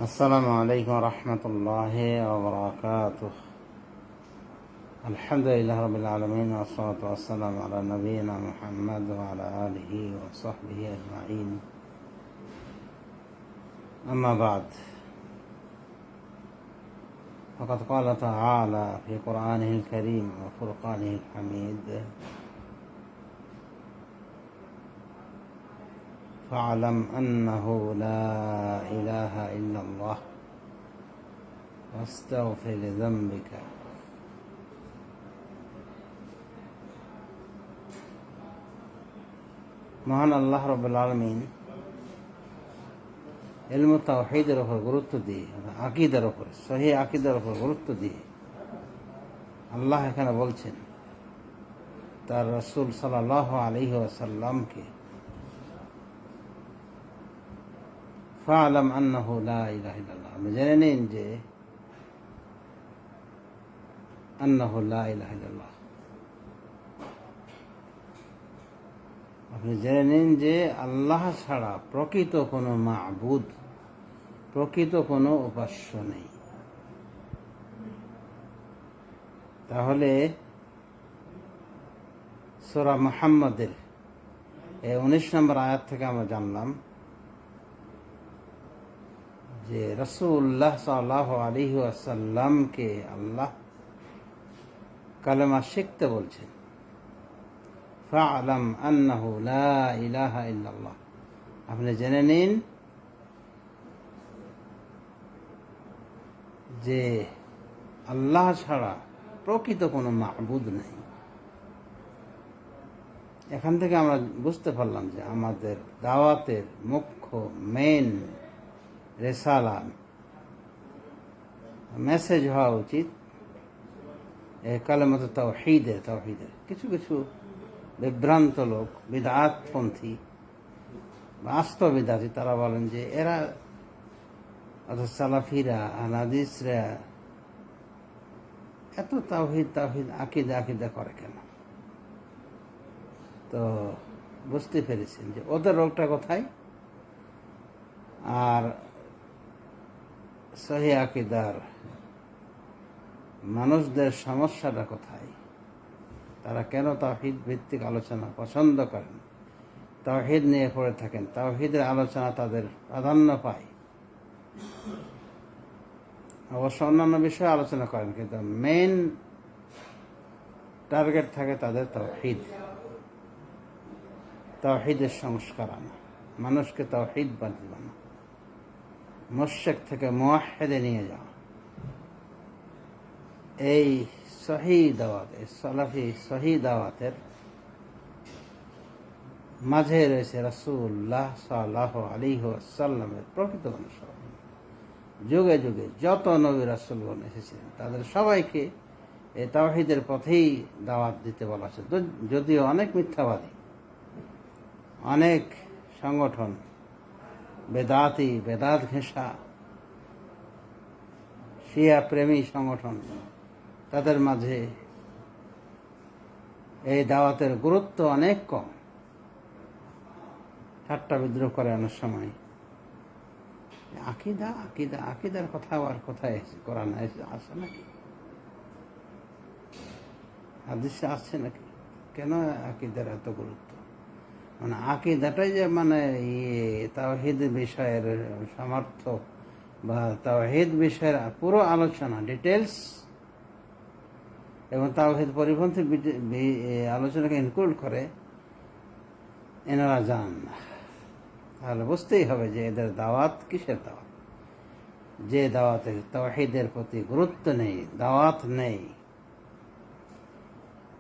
السلام عليكم ورحمة الله وبركاته. الحمد لله رب العالمين، والصلاة والسلام على نبينا محمد وعلى آله وصحبه أجمعين. أما بعد، فقد قال تعالى في قرآنه الكريم وفرقانه الحميد: فاعلم أنه لا إله إلا الله واستغفر لذنبك মহান আল্লাহ রাব্বুল আলামিন ইলম তাওহীদের উপর গুরুত্ব দিয়ে, আকীদার উপর, সহিহ আকীদার উপর গুরুত্ব দিয়ে আল্লাহ এখানে বলছেন তার রাসূল সাল্লাল্লাহু আলাইহি ওয়াসাল্লামকে, ফা'লাম আন্নাহু লা ইলাহা ইল্লাল্লাহ, আপনি জেনে নিন যে আন্নাহু লা ইলাহা ইল্লাল্লাহ, আপনি জেনে নিন যে আল্লাহ ছাড়া প্রকৃত কোনো মা'বুদ, প্রকৃত কোনো উপাস্য নেই। তাহলে সূরা মুহাম্মদের এই 19 নম্বর আয়াত থেকে আমরা জানলাম যে রাসূলুল্লাহ সাল্লাল্লাহু আলাইহি ওয়াসাল্লামকে আল্লাহ কালেমা শিখতে বলছেন। ফা'লাম আন্নাহু লা ইলাহা ইল্লাল্লাহ, আপনি জেনে নিন যে আল্লাহ ছাড়া প্রকৃত কোনো মা'বুদ নেই। এখান থেকে আমরা বুঝতে পারলাম যে আমাদের দাওয়াতের মুখ্য মেন রেসালা, মেসেজ হওয়া উচিত এই কালেমাত তাওহীদের। কিছু কিছু বিভ্রান্ত লোক, বিদআতপন্থী বা আস্তবিদাতি, তারা বলেন যে এরা অর্থাৎ সালাফিরা, হাদিসরা এত তাওহীদ আকীদা করে কেন? তো বুঝতে পেরেছেন যে ওদের রোগটা কোথায় আর সহিহ আকীদার মানুষদের সমস্যাটা কোথায়। তারা কেন তাওহীদ ভিত্তিক আলোচনা পছন্দ করেন, তাওহীদ নিয়ে পড়ে থাকেন, তাওহীদের আলোচনা তাদের প্রাধান্য পায়। অবশ্য অন্যান্য বিষয়ে আলোচনা করেন, কিন্তু মেইন টার্গেট থাকে তাদের তাওহীদের সংস্কার আনা, মানুষকে তাওহীদ বানানো, মুশরিক থেকে মুওয়াহহিদে নিয়ে যাওয়া। এই সহিহ দাওয়াত, এই সালাফি সহিহ দাওয়াতের মাঝে রয়েছে রাসূলুল্লাহ সাল্লাল্লাহু আলাইহি ওয়াসাল্লামের প্রকৃত অনুসরণ। যুগে যুগে যত নবী রাসূলগণ এসেছিলেন তাদের সবাইকে এই তাওহীদের পথেই দাওয়াত দিতে বলা হয়েছে। যদিও অনেক মিথ্যাবাদী, অনেক সংগঠন, বেদাত ঘেঁষা শিয়া প্রেমী সংগঠন, তাদের মাঝে এই দাওয়াতের গুরুত্ব অনেক কম। ঠাট্টা বিদ্রোহ করে অনেক সময়। আকিদার কথা আবার কোথায় কোরআন আছে নাকি, হাদিসে আছে নাকি? কেন আকিদার এত গুরুত্ব? মানে আকিদাটাই যে তাওহীদ বিষয়ের সামর্থ্য বা তাওহীদ বিষয়ের পুরো আলোচনা, ডিটেলস এবং তাওহীদ পরিপন্থী আলোচনাকে ইনক্লুড করে এনারা জান না। তাহলে বুঝতেই হবে যে এদের দাওয়াত কিসের দাওয়াত। যে দাওয়াতে তাওহীদের প্রতি গুরুত্ব নেই, দাওয়াত নেই,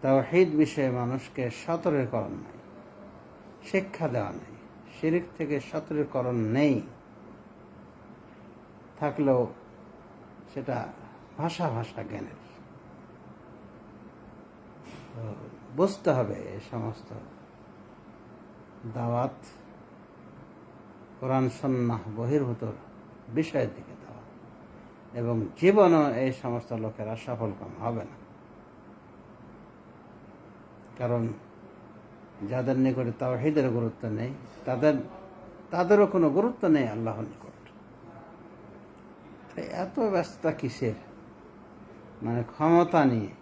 তাওহীদ বিষয়ে মানুষকে সতর্কীকরণ নেই, শিক্ষা দেওয়া নেই, শিরক থেকে সতর্কীকরণ নেই, থাকলেও সেটা ভাষা জ্ঞানের। বুঝতে হবে এই সমস্ত দাওয়াত কোরআন সুন্নাহ বহির্ভূত বিষয়ের দিকে দাওয়াত, এবং জীবনও এই সমস্ত লোকেরা সফল কাম হবে না। কারণ যাদের নিকটে তাওহীদের গুরুত্ব নেই, তাদেরও কোনো গুরুত্ব নেই আল্লাহর নিকট। তাই এত ব্যস্ততা কিসের? মানে ক্ষমতা নিয়ে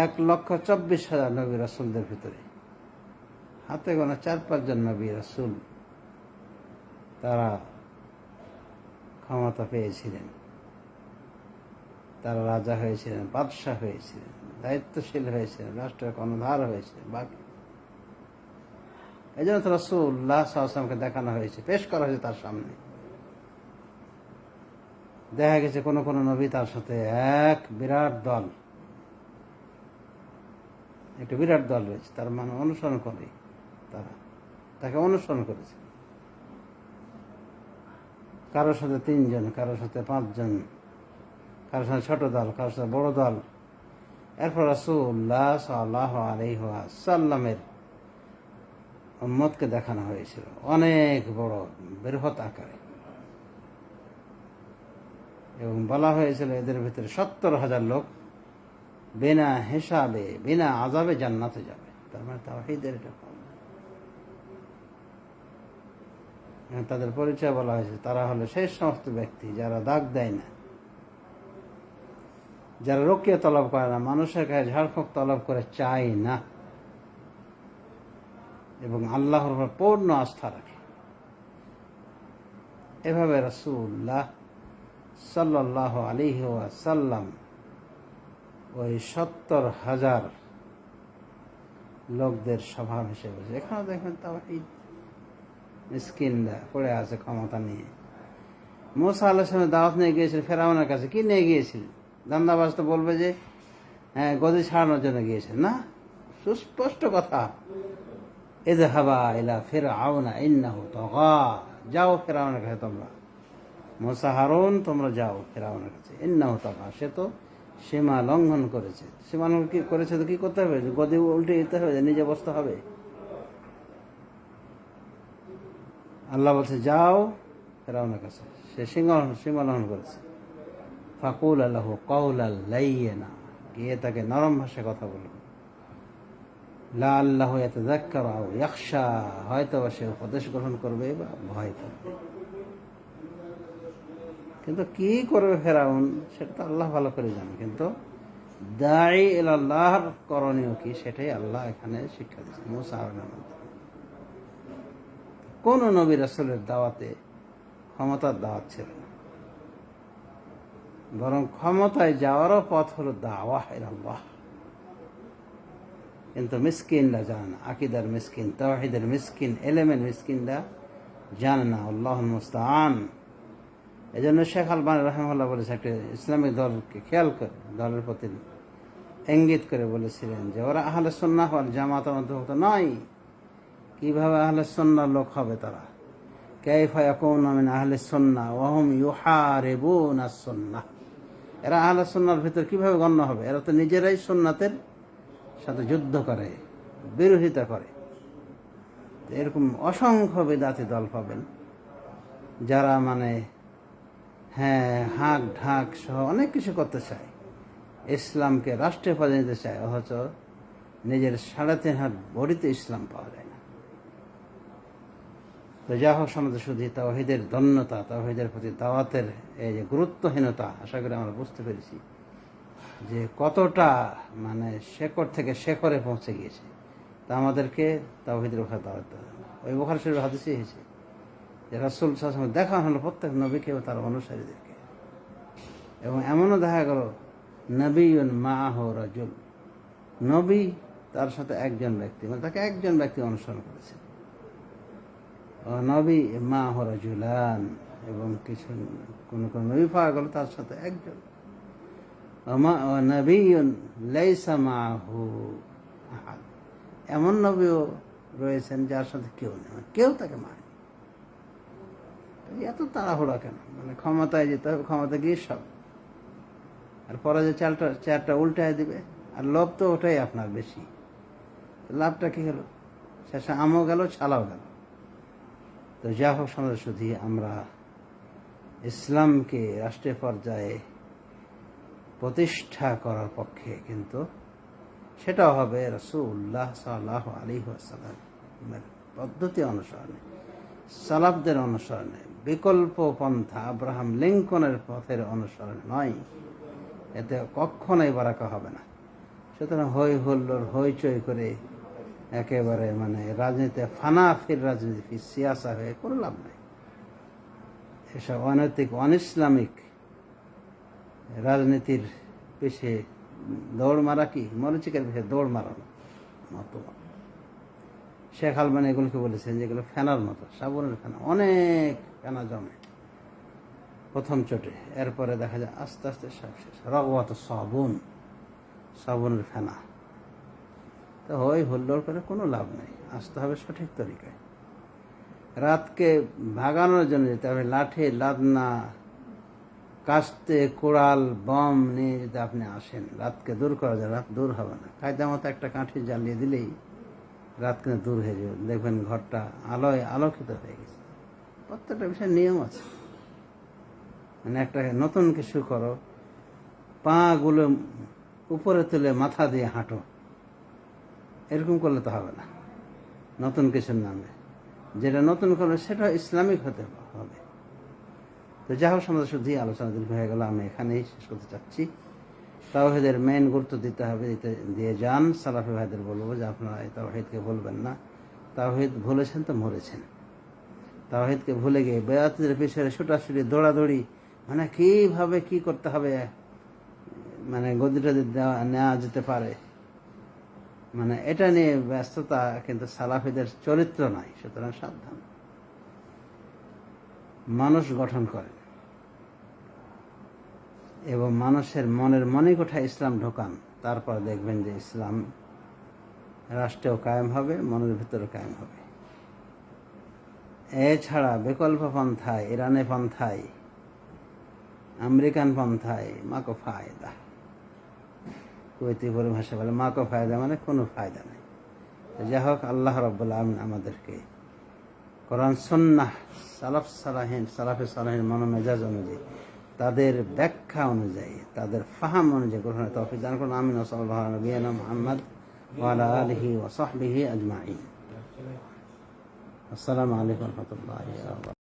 1,24,000 নবী রাসূলদের ভিতরে হাতে গোনা 4-5 জন নবী রাসূল তারা ক্ষমতা পেয়েছিলেন, তারা রাজা হয়েছিলেন, বাদশাহ হয়েছিলেন, দায়িত্বশীল হয়েছিলেন, রাষ্ট্রের কর্ণধার হয়েছিলেন। বাকি এই জন্য তো রাসূলুল্লাহ সাল্লাল্লাহু আলাইহি ওয়াসাল্লামকে দেখানো হয়েছে, পেশ করা হয়েছে তার সামনে। দেখা গেছে কোন কোন নবী তার সাথে এক বিরাট দল, একটা বিরাট দল রয়েছে, তার মানে অনুসরণ করে, তারা তাকে অনুসরণ করেছে। কারোর সাথে 3 জন, কারোর সাথে 5 জন, কারোর সাথে ছোট দল, কারোর সাথে বড় দল। এরপর রাসূলুল্লাহ সাল্লাল্লাহু আলাইহি ওয়াসাল্লামের উম্মতকে দেখানো হয়েছিল অনেক বড় বৃহৎ আকারে, এবং বলা হয়েছিল এদের ভিতরে 70,000 লোক বিনা হিসাবে বিনা আযাবে জান্নাতে যাবে। তার মানে তাওহীদের এটা তাদের পরিচয় বলা হয়েছে, তারা হলো সেই সমস্ত ব্যক্তি যারা দাগ দেয় না, যারা রুকিয়া তলব করে না, মানুষের কাছে ঝাড়ফুঁক তলব করে চায় না, এবং আল্লাহর উপর পূর্ণ আস্থা রাখে। এভাবে রাসূলুল্লাহ সাল্লাল্লাহু আলাইহি ওয়াসাল্লাম ওই 70,000 লোকদের স্বভাব হিসেবে। এখানে দেখবেন তাওহীদ মিসকিনরা পড়ে আছে ক্ষমতা নিয়ে। মুসা আলাইহিস সালাম দাওয়াত নিয়ে গিয়েছিল ফেরাউনের কাছে, কি নিয়ে গিয়েছিলেন? দান্দাবাজ তো বলবে যে হ্যাঁ গদি ছাড়ানোর জন্য গিয়েছেন, না, সুস্পষ্ট কথা, ইযহাবা ইলা ফিরআউনা ইন্নাহু তাগা, যাও ফেরাউনের কাছে, তোমরা মুসা হারুন তোমরা যাও ফেরাউনের কাছে, ইন্নাহু তাগা, সে তো সীমা লঙ্ঘন করেছে। সীমা লঙ্ঘন কি করেছে তো কি করতে হবে? গদি উল্টে দিতে হবে, নিজে বসতে হবে? আল্লাহ বলছে যাও ফেরাউনের কাছে, সে সীমা লঙ্ঘন করেছে। ফাকুল লাহু কাওলাল লাইয়িনা, গিয়ে তাকে নরম ভাষায় কথা বলবে। লাআল্লাহু ইয়াতাযাক্কারু আও ইয়াখশা, হয়তো সে উপদেশ গ্রহণ করবে বা ভয় করবে। কিন্তু কি করবে ফেরাউন সেটা তো আল্লাহ ভালো করে জানেন, কিন্তু দাঈ ইলাল্লাহর করণীয় কি সেটাই আল্লাহ এখানে শিক্ষা দিচ্ছেন মুসা হারুনের মধ্যে। কোন নবী রাসূলের দাওয়াতে ক্ষমতার দাওয়াত ছিল না, বরং ক্ষমতায় যাওয়ারও পথ হলো দাওয়াহ ইলাল্লাহ। কিন্তু মিসকিনরা জানে না, আকীদার মিসকিন, তাওহীদের মিসকিন, ইলমের মিসকিনরা জানে না। আল্লাহুল মুস্তাআন। এই জন্য শেখ আলবানী রাহিমাহুল্লাহ বলেছে, একটা ইসলামিক দলকে খেয়াল করে, দলের প্রতি ইঙ্গিত করে বলেছিলেন যে ওরা আহলে সুন্নাহ ওয়াল জামাতের অন্তর্ভুক্ত নয়। কিভাবে আহলে সুন্নাহর লোক হবে তারা? কাইফা ইয়াকুনু মিন আহলে সুন্নাহ ওয়া হুম ইউহারিবুনা আস-সুন্নাহ, এরা আহলে সুন্নাহর ভিতর কিভাবে গণ্য হবে? এরা তো নিজেরাই সুন্নাতের সাথে যুদ্ধ করে, বিরোধিতা করে। এরকম অসংখ্য বিদআতি দল পাবেন যারা মানে হ্যাঁ হাঁক ঢাক সহ অনেক কিছু করতে চায়, ইসলামকে রাষ্ট্রে পর্যায়ে নিতে চায়, অথচ নিজের 3.5 হাত বডিতে ইসলাম পাওয়া যায় না। তো যা হোক সমাজে শুধু তাওহীদের ধন্যতা, তাওহীদের প্রতি দাওয়াতের এই যে গুরুত্বহীনতা, আশা করি আমরা বুঝতে পেরেছি যে কতটা মানে শেকড় থেকে শেখরে পৌঁছে গিয়েছে। তা আমাদেরকে তাওহীদের উপর দাওয়াত দিতে হবে। ওই বুখারী শরীফের হাদিসে এসেছে যে রাসূল সাল্লাল্লাহু আলাইহি ওয়াসাল্লাম দেখা হলো প্রত্যেক নবীকে ও তার অনুসারীদেরকে, এবং এমনও দেখা গেল নবিয়ুন মাআহু রাজুল, নবী তার সাথে একজন ব্যক্তি, মানে তাকে একজন ব্যক্তি অনুসরণ করেছে। ও নবী মাআহু রাজুলান, এবং কিছু কোন কোন নবী পাওয়া গেল তার সাথে একজন। ও নবিয়ুন লাইসা মাআহু আহাদ, এমন নবীও রয়েছেন যার সাথে কেউ নেই, কেউ তাকে মানে। এত তাড়াহুড়া কেন? মানে ক্ষমতায় যেতে হবে, ক্ষমতা গিয়ে সব, আর পরে যে চেয়ারটা উল্টায় দিবে, আর লোভ তো ওটাই আপনার বেশি। লাভটা কি হলো? শেষে আমও গেল, ছালাও গেল। তো যা হোক সমাজ শুধু আমরা ইসলামকে রাষ্ট্রীয় পর্যায়ে প্রতিষ্ঠা করার পক্ষে, কিন্তু সেটাও হবে রাসূলুল্লাহ সাল্লাল্লাহু আলাইহি ওয়াসাল্লামের পদ্ধতি অনুসরণে, সালাফদের অনুসরণে, বিকল্প পন্থা আব্রাহাম লিঙ্কনের পথের অনুসরণ নয়, এতে কখনোই বারাকা হবে না। সুতরাং হই হুল্লোড় হইচই করে একেবারে রাজনীতি ফানাফির রাজনীতি সিয়াসা হয়ে কোনো লাভ নাই। এসব অনৈতিক অনইসলামিক রাজনীতির পিছিয়ে দৌড় মারা কি মরিচিকের পিছিয়ে দৌড় মারানো মতো। শেখ আলবানী এগুলোকে বলেছেন যেগুলো ফেনার মতো, সাবুনের ফেনা, অনেক ফেনা জমে প্রথম চোটে, এরপরে দেখা যায় আস্তে আস্তে সব শেষ। রগবত সাবুনের ফেনা। তো হই হুল্লোড় করে কোনো লাভ নেই, আসতে হবে সঠিক তরিকায়। রাতকে ভাগানোর জন্য যেতে হবে লাঠি, লাদনা, কাস্তে, কোড়াল, বম নিয়ে যদি আপনি আসেন, রাতকে দূর করা যায়, রাত দূর হবে না। কায়দা মতো একটা কাঠি জ্বালিয়ে দিলেই রাত কিন্তু দূর হয়ে যাবে, দেখবেন ঘরটা আলোয় আলোকিত হয়ে গেছে। প্রত্যেকটা বিষয়ের নিয়ম আছে। একটা নতুন কিছু করো, পা গুলো উপরে তুলে মাথা দিয়ে হাঁটো, এরকম করলে তো হবে না। নতুন কিছুর নামে যেটা নতুন করবে সেটা ইসলামিক হতে হবে। তো যা হোক, সমাজ শুদ্ধি আলোচনা দীর্ঘ হয়ে গেল, আমি এখানেই শেষ করতে চাচ্ছি। তাওহীদের মেইন গুরুত্ব দিতে হবে, দিয়ে যান। সালাফি ভাইদের বলবো যে আপনারা এই তাওহীদকে ভুলবেন না। তাওহীদ ভুলেছেন তো মরেছেন। তাওহীদকে ভুলে গিয়ে বেদাতের পিছনে ছুটাছুটি দৌড়াদৌড়ি, কিভাবে কি করতে হবে, গদিটা নেওয়া যেতে পারে, এটা নিয়ে ব্যস্ততা কিন্তু সালাফিদের চরিত্র নাই। সুতরাং সাবধান। মানুষ গঠন করেন এবং মানুষের মনের মনিকোঠায় ইসলাম ঢোকান, তারপর দেখবেন যে ইসলাম রাষ্ট্রেও কায়েম হবে, মনের ভিতরে কায়েম হবে। এছাড়া বিকল্প পন্থায়, ইরানি পন্থায়, আমেরিকান পন্থায় মাকো ফায়দা, কুয়েতি পরিভাষা বলে মাকো ফায়দা, কোনো ফায়দা নেই। যাই হোক, আল্লাহ রাব্বুল আলামিন আমাদেরকে কোরআন সুন্নাহ, সালাফে সালাহিন মনোমেজাজ অনুযায়ী, তাদের ব্যাখ্যা অনুযায়ী, তাদের ফাহাম অনুযায়ী গ্রহণের তৌফিক দান করুন। আমিন। সাল্লাল্লাহু আলা নবিয়িনা মুহাম্মদ ওয়া আলা আলিহি ওয়া সাহবিহি আজমাইন। আসসালামু আলাইকুম ওয়া রাহমাতুল্লাহি ওয়া বারাকাতুহু।